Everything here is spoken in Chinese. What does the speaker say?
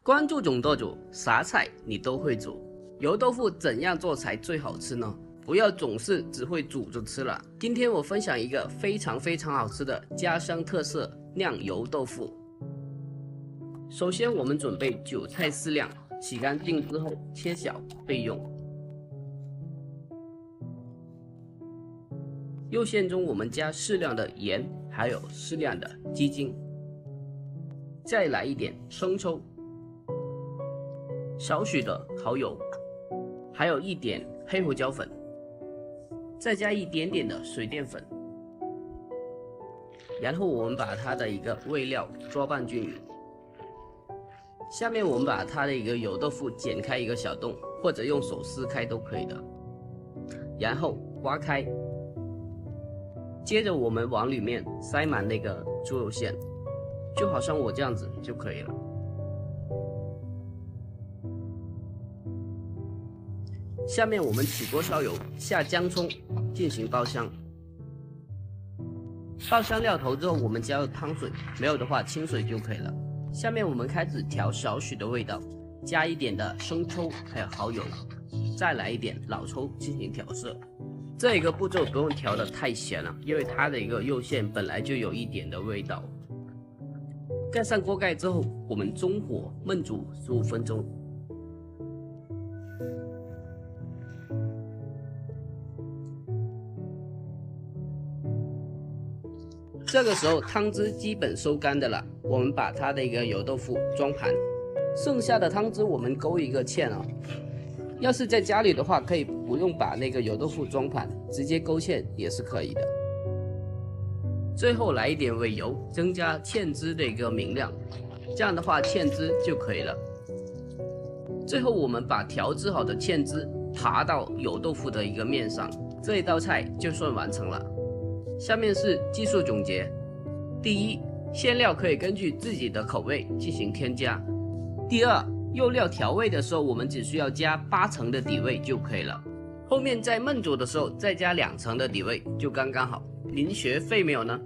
关注总舵主，啥菜你都会煮。油豆腐怎样做才最好吃呢？不要总是只会煮着吃了。今天我分享一个非常好吃的家乡特色酿油豆腐。首先我们准备韭菜4两，洗干净之后切小备用。肉馅中我们加适量的盐，还有适量的鸡精，再来一点生抽，少许的蚝油，还有一点黑胡椒粉，再加一点点的水淀粉，然后我们把它的一个味料抓拌均匀。下面我们把它的一个油豆腐剪开一个小洞，或者用手撕开都可以的，然后挖开，接着我们往里面塞满那个猪肉馅，就好像我这样子就可以了。下面我们起锅烧油，下姜葱进行爆香。爆香料头之后，我们加入汤水，没有的话清水就可以了。下面我们开始调少许的味道，加一点的生抽，还有蚝油，再来一点老抽进行调色。这一个步骤不用调的太咸了，因为它的一个肉馅本来就有一点的味道。盖上锅盖之后，我们中火焖煮15分钟。这个时候汤汁基本收干的了，我们把它的一个油豆腐装盘，剩下的汤汁我们勾一个芡啊。要是在家里的话，可以不用把那个油豆腐装盘，直接勾芡也是可以的。最后来一点尾油，增加芡汁的一个明亮，这样的话芡汁就可以了。最后我们把调制好的芡汁爬到油豆腐的一个面上，这一道菜就算完成了。下面是技术总结：第一，馅料可以根据自己的口味进行添加；第二，肉料调味的时候，我们只需要加8成的底味就可以了，后面在焖煮的时候再加2成的底味就刚刚好。您学会没有呢？